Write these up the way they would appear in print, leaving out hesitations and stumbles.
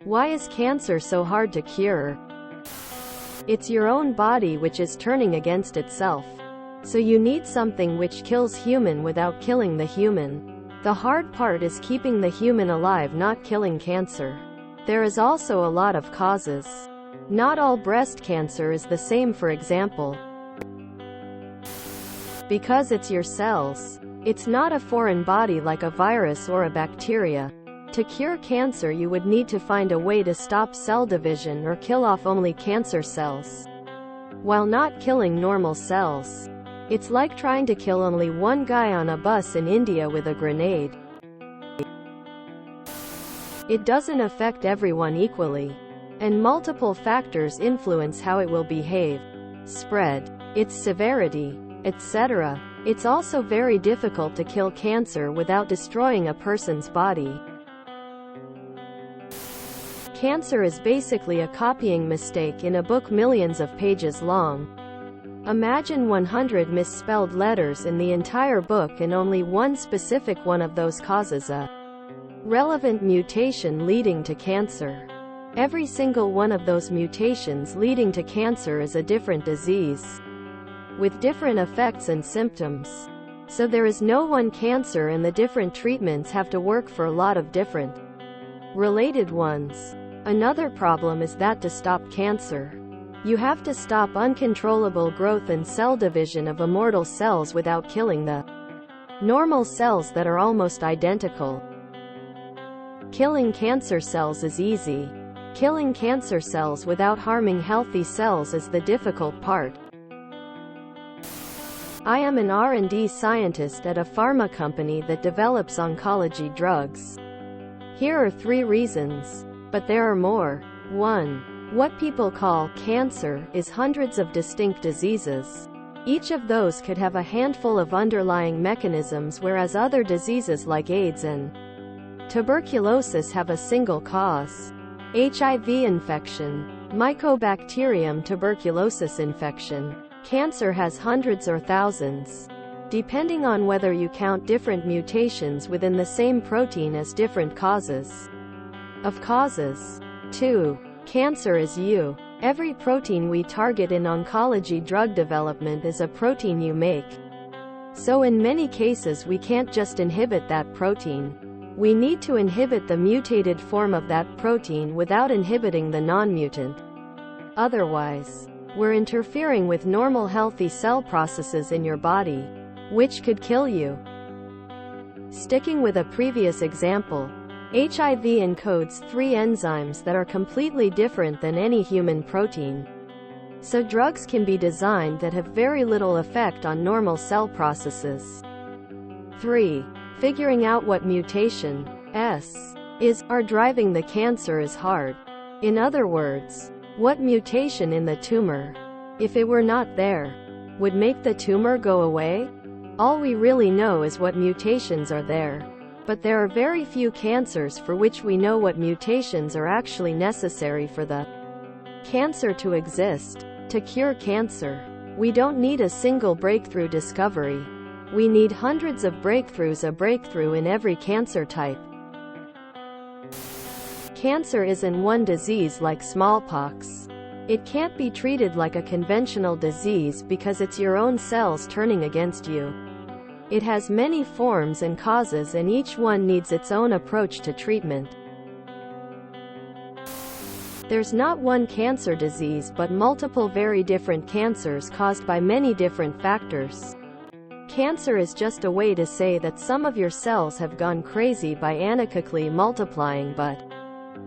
Why is cancer so hard to cure? It's your own body which is turning against itself. So you need something which kills human without killing the human. The hard part is keeping the human alive, not killing cancer. There is also a lot of causes. Not all breast cancer is the same, for example. Because it's your cells. It's not a foreign body like a virus or a bacteria. To cure cancer, you would need to find a way to stop cell division or kill off only cancer cells, while not killing normal cells. It's like trying to kill only one guy on a bus in India with a grenade. It doesn't affect everyone equally, and multiple factors influence how it will behave, spread, its severity, etc. It's also very difficult to kill cancer without destroying a person's body. Cancer is basically a copying mistake in a book millions of pages long. Imagine 100 misspelled letters in the entire book, and only one specific one of those causes a relevant mutation leading to cancer. Every single one of those mutations leading to cancer is a different disease, with different effects and symptoms. So there is no one cancer, and the different treatments have to work for a lot of different related ones. Another problem is that to stop cancer, you have to stop uncontrollable growth and cell division of immortal cells without killing the normal cells that are almost identical. Killing cancer cells is easy. Killing cancer cells without harming healthy cells is the difficult part. I am an R&D scientist at a pharma company that develops oncology drugs. Here are 3 reasons, but there are more. 1. What people call cancer is hundreds of distinct diseases. Each of those could have a handful of underlying mechanisms, whereas other diseases like AIDS and tuberculosis have a single cause. HIV infection, Mycobacterium tuberculosis infection. Cancer has hundreds or thousands, depending on whether you count different mutations within the same protein as different causes of causes. 2. Cancer is you. Every protein we target in oncology drug development is a protein you make. So in many cases we can't just inhibit that protein. We need to inhibit the mutated form of that protein without inhibiting the non-mutant. Otherwise, we're interfering with normal healthy cell processes in your body, which could kill you. Sticking with a previous example, HIV encodes 3 enzymes that are completely different than any human protein. So drugs can be designed that have very little effect on normal cell processes. 3. Figuring out what mutation is driving the cancer is hard. In other words, what mutation in the tumor, if it were not there, would make the tumor go away? All we really know is what mutations are there. But there are very few cancers for which we know what mutations are actually necessary for the cancer to exist. To cure cancer, we don't need a single breakthrough discovery. We need hundreds of breakthroughs, a breakthrough in every cancer type. Cancer isn't one disease like smallpox. It can't be treated like a conventional disease because it's your own cells turning against you. It has many forms and causes, and each one needs its own approach to treatment. There's not one cancer disease but multiple very different cancers caused by many different factors. Cancer is just a way to say that some of your cells have gone crazy by anechoically multiplying, but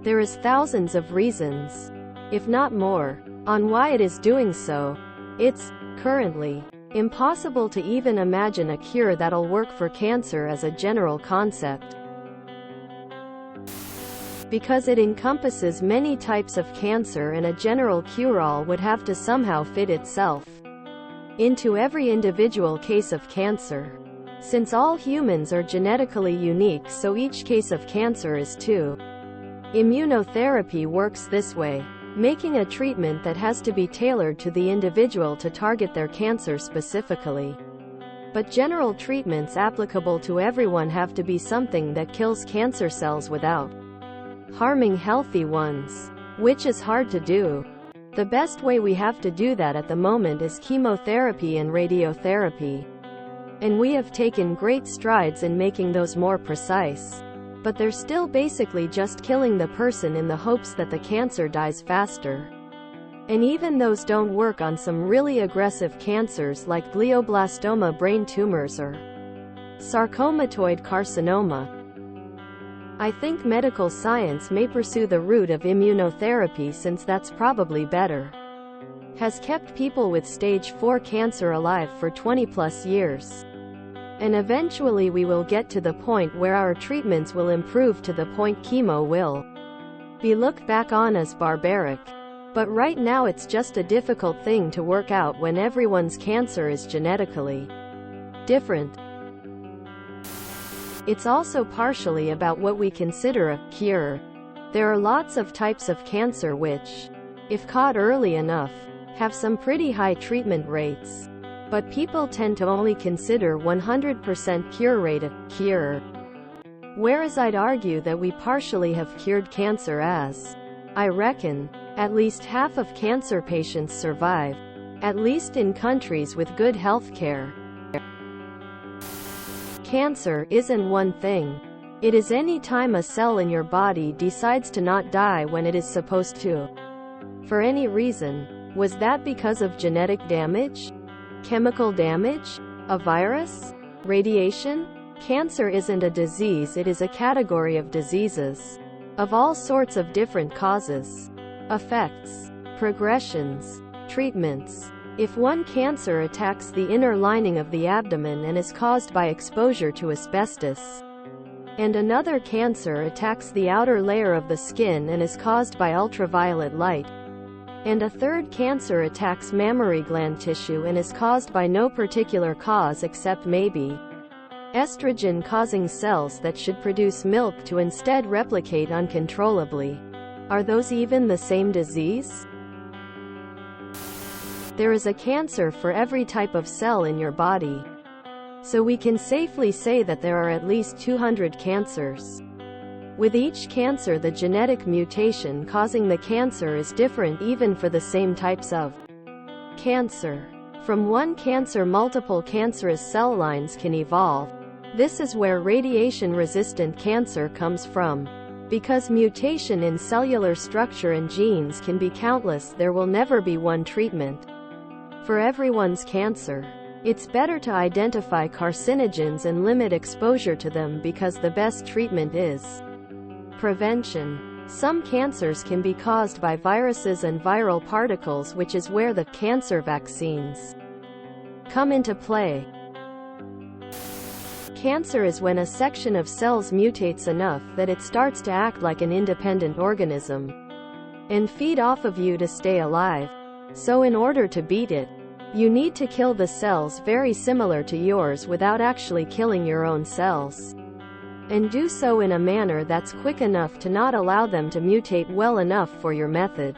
there is thousands of reasons, if not more, on why it is doing so. It's currently impossible to even imagine a cure that'll work for cancer as a general concept, because it encompasses many types of cancer, and a general cure-all would have to somehow fit itself into every individual case of cancer. Since all humans are genetically unique, so each case of cancer is too. Immunotherapy works this way, making a treatment that has to be tailored to the individual to target their cancer specifically. But general treatments applicable to everyone have to be something that kills cancer cells without harming healthy ones, which is hard to do. The best way we have to do that at the moment is chemotherapy and radiotherapy. And we have taken great strides in making those more precise. But they're still basically just killing the person in the hopes that the cancer dies faster. And even those don't work on some really aggressive cancers like glioblastoma brain tumors or sarcomatoid carcinoma. I think medical science may pursue the route of immunotherapy since that's probably better. Has kept people with stage 4 cancer alive for 20+ years. And eventually we will get to the point where our treatments will improve to the point chemo will be looked back on as barbaric. But right now it's just a difficult thing to work out when everyone's cancer is genetically different. It's also partially about what we consider a cure. There are lots of types of cancer which, if caught early enough, have some pretty high treatment rates. But people tend to only consider 100% cure rate a cure. Whereas I'd argue that we partially have cured cancer as, I reckon, at least half of cancer patients survive, at least in countries with good health care. Cancer isn't one thing. It is any time a cell in your body decides to not die when it is supposed to. For any reason. Was that because of genetic damage? Chemical damage? A virus? Radiation? Cancer isn't a disease, it is a category of diseases. Of all sorts of different causes. Effects, progressions, treatments. If one cancer attacks the inner lining of the abdomen and is caused by exposure to asbestos, and another cancer attacks the outer layer of the skin and is caused by ultraviolet light, and a third cancer attacks mammary gland tissue and is caused by no particular cause except maybe estrogen causing cells that should produce milk to instead replicate uncontrollably. Are those even the same disease? There is a cancer for every type of cell in your body. So we can safely say that there are at least 200 cancers. With each cancer, the genetic mutation causing the cancer is different even for the same types of cancer. From one cancer, multiple cancerous cell lines can evolve. This is where radiation-resistant cancer comes from. Because mutation in cellular structure and genes can be countless, there will never be one treatment for everyone's cancer. It's better to identify carcinogens and limit exposure to them because the best treatment is prevention. Some cancers can be caused by viruses and viral particles, which is where the cancer vaccines come into play. Cancer is when a section of cells mutates enough that it starts to act like an independent organism and feed off of you to stay alive. So in order to beat it, you need to kill the cells very similar to yours without actually killing your own cells. And do so in a manner that's quick enough to not allow them to mutate well enough for your method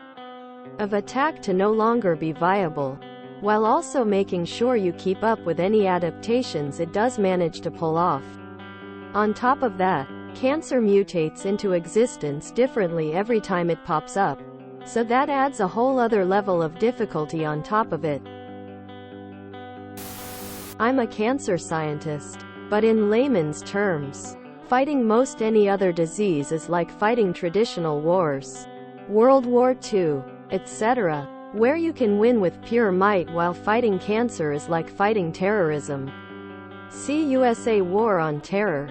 of attack to no longer be viable, while also making sure you keep up with any adaptations it does manage to pull off. On top of that, cancer mutates into existence differently every time it pops up, so that adds a whole other level of difficulty on top of it. I'm a cancer scientist, but in layman's terms, fighting most any other disease is like fighting traditional wars, World War II, etc., where you can win with pure might, while fighting cancer is like fighting terrorism. See USA War on Terror.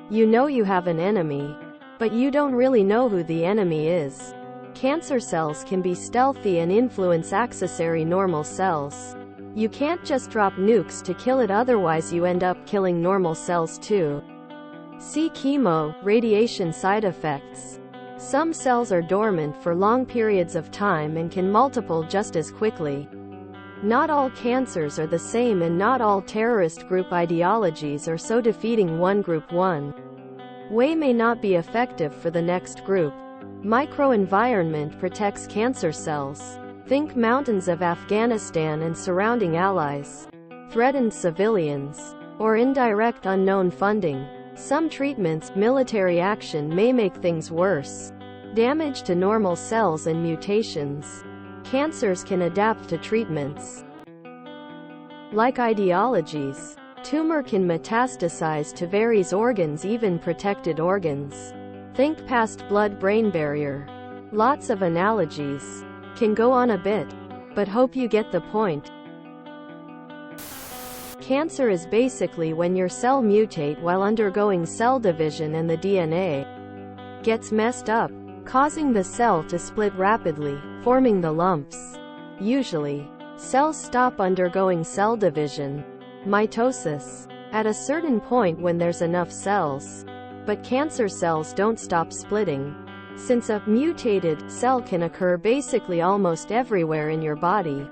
You know you have an enemy, but you don't really know who the enemy is. Cancer cells can be stealthy and influence accessory normal cells. You can't just drop nukes to kill it, otherwise you end up killing normal cells too. See chemo, radiation side effects. Some cells are dormant for long periods of time and can multiply just as quickly. Not all cancers are the same, and not all terrorist group ideologies are so defeating one group one way may not be effective for the next group. Microenvironment protects cancer cells. Think mountains of Afghanistan and surrounding allies. Threatened civilians. Or indirect unknown funding. Some treatments, military action may make things worse. Damage to normal cells and mutations. Cancers can adapt to treatments. Like ideologies, tumor can metastasize to various organs, even protected organs. Think past blood-brain barrier. Lots of analogies. Can go on a bit, but hope you get the point. Cancer is basically when your cell mutate while undergoing cell division and the DNA gets messed up, causing the cell to split rapidly, forming the lumps. Usually, cells stop undergoing cell division, mitosis, at a certain point when there's enough cells. But cancer cells don't stop splitting, since a mutated cell can occur basically almost everywhere in your body.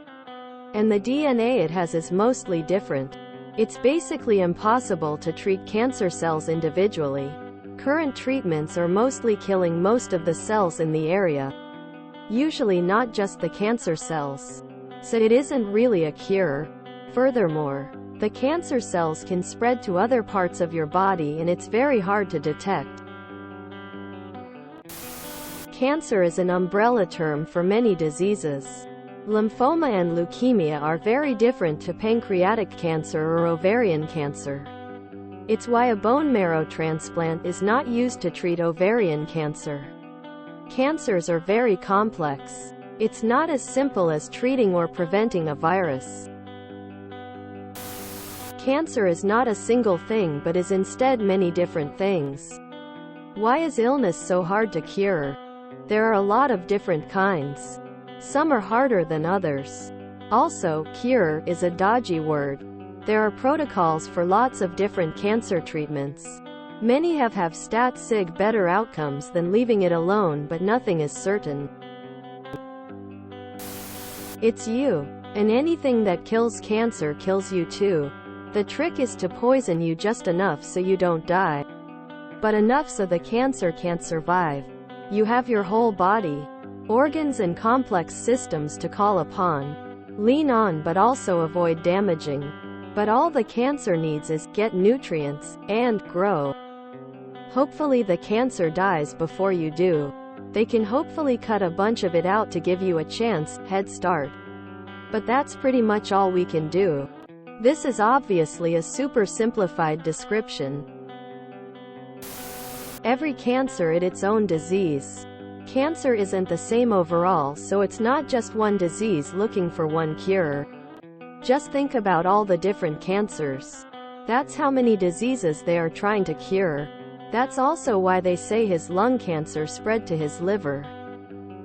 And the DNA it has is mostly different. It's basically impossible to treat cancer cells individually. Current treatments are mostly killing most of the cells in the area, usually not just the cancer cells. So it isn't really a cure. Furthermore, the cancer cells can spread to other parts of your body and it's very hard to detect. Cancer is an umbrella term for many diseases. Lymphoma and leukemia are very different to pancreatic cancer or ovarian cancer. It's why a bone marrow transplant is not used to treat ovarian cancer. Cancers are very complex. It's not as simple as treating or preventing a virus. Cancer is not a single thing but is instead many different things. Why is illness so hard to cure? There are a lot of different kinds. Some are harder than others. Also, cure is a dodgy word. There are protocols for lots of different cancer treatments. Many have stat sig better outcomes than leaving it alone, but nothing is certain. It's you. And anything that kills cancer kills you too. The trick is to poison you just enough so you don't die, but enough so the cancer can't survive. You have your whole body, organs and complex systems to call upon. Lean on but also avoid damaging. But all the cancer needs is get nutrients and grow. Hopefully the cancer dies before you do. They can hopefully cut a bunch of it out to give you a chance, head start. But that's pretty much all we can do. This is obviously a super simplified description. Every cancer is its own disease. Cancer isn't the same overall, so it's not just one disease looking for one cure. Just think about all the different cancers. That's how many diseases they are trying to cure. That's also why they say his lung cancer spread to his liver.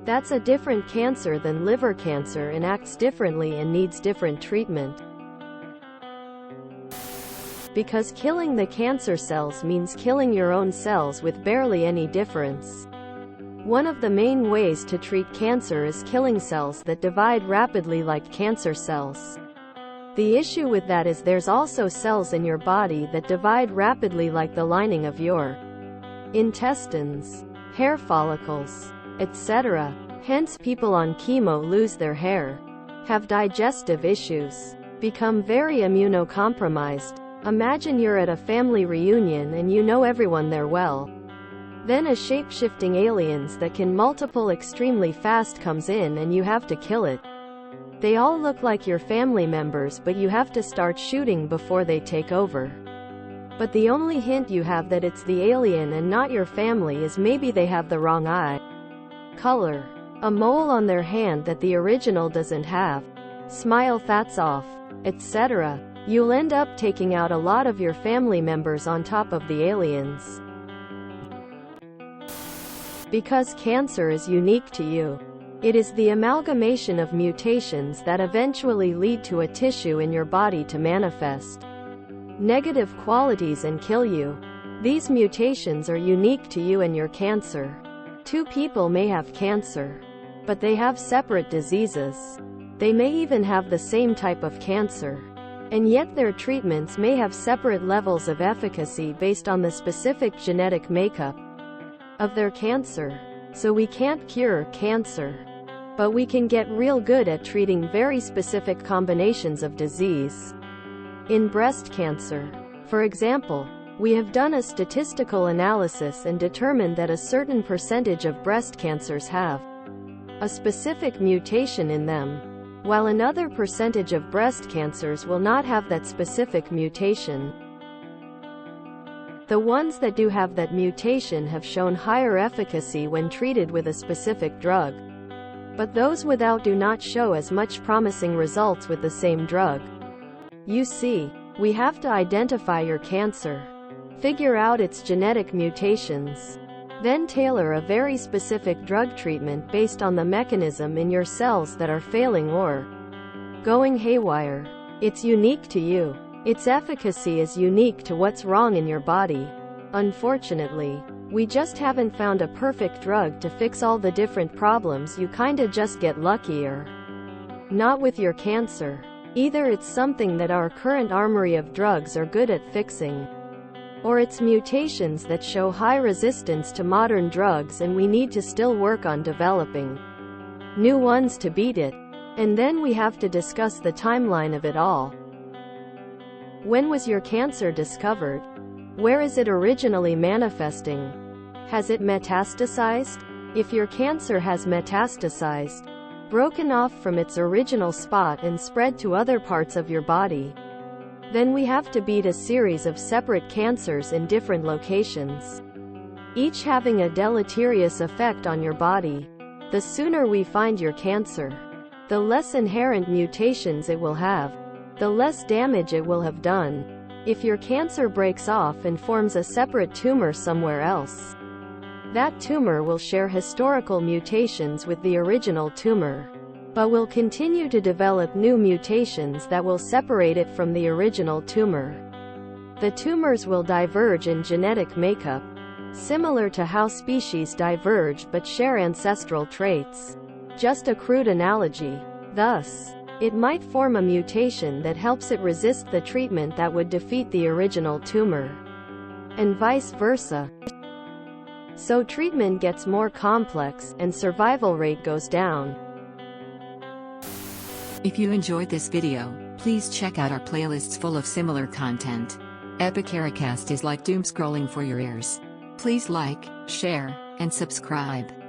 That's a different cancer than liver cancer and acts differently and needs different treatment. Because killing the cancer cells means killing your own cells with barely any difference. One of the main ways to treat cancer is killing cells that divide rapidly like cancer cells. The issue with that is there's also cells in your body that divide rapidly like the lining of your intestines, hair follicles, etc. Hence people on chemo lose their hair, have digestive issues, become very immunocompromised. Imagine you're at a family reunion and you know everyone there well. Then a shape-shifting aliens that can multiple extremely fast comes in and you have to kill it. They all look like your family members but you have to start shooting before they take over. But the only hint you have that it's the alien and not your family is maybe they have the wrong eye color, a mole on their hand that the original doesn't have, smile that's off, etc. You'll end up taking out a lot of your family members on top of the aliens. Because cancer is unique to you. It is the amalgamation of mutations that eventually lead to a tissue in your body to manifest negative qualities and kill you. These mutations are unique to you and your cancer. Two people may have cancer, but they have separate diseases. They may even have the same type of cancer. And yet their treatments may have separate levels of efficacy based on the specific genetic makeup of their cancer. So we can't cure cancer, but we can get real good at treating very specific combinations of disease. In breast cancer, for example, We have done a statistical analysis and determined that a certain percentage of breast cancers have a specific mutation in them, while another percentage of breast cancers will not have that specific mutation. The ones that do have that mutation have shown higher efficacy when treated with a specific drug, but those without do not show as much promising results with the same drug. You see, we have to identify your cancer, figure out its genetic mutations, then tailor a very specific drug treatment based on the mechanism in your cells that are failing or going haywire. It's unique to you. Its efficacy is unique to what's wrong in your body. Unfortunately, we just haven't found a perfect drug to fix all the different problems. You kinda just get luckier. Not with your cancer. Either it's something that our current armory of drugs are good at fixing, or it's mutations that show high resistance to modern drugs and we need to still work on developing new ones to beat it. And then we have to discuss the timeline of it all. When was your cancer discovered? Where is it originally manifesting? Has it metastasized? If your cancer has metastasized, broken off from its original spot and spread to other parts of your body, then we have to beat a series of separate cancers in different locations, each having a deleterious effect on your body. The sooner we find your cancer, the less inherent mutations it will have, the less damage it will have done. If your cancer breaks off and forms a separate tumor somewhere else, that tumor will share historical mutations with the original tumor, but will continue to develop new mutations that will separate it from the original tumor. The tumors will diverge in genetic makeup, similar to how species diverge but share ancestral traits. Just a crude analogy. Thus, it might form a mutation that helps it resist the treatment that would defeat the original tumor, and vice versa. So treatment gets more complex, and survival rate goes down. If you enjoyed this video, please check out our playlists full of similar content. Epicaricast is like doom scrolling for your ears. Please like, share, and subscribe.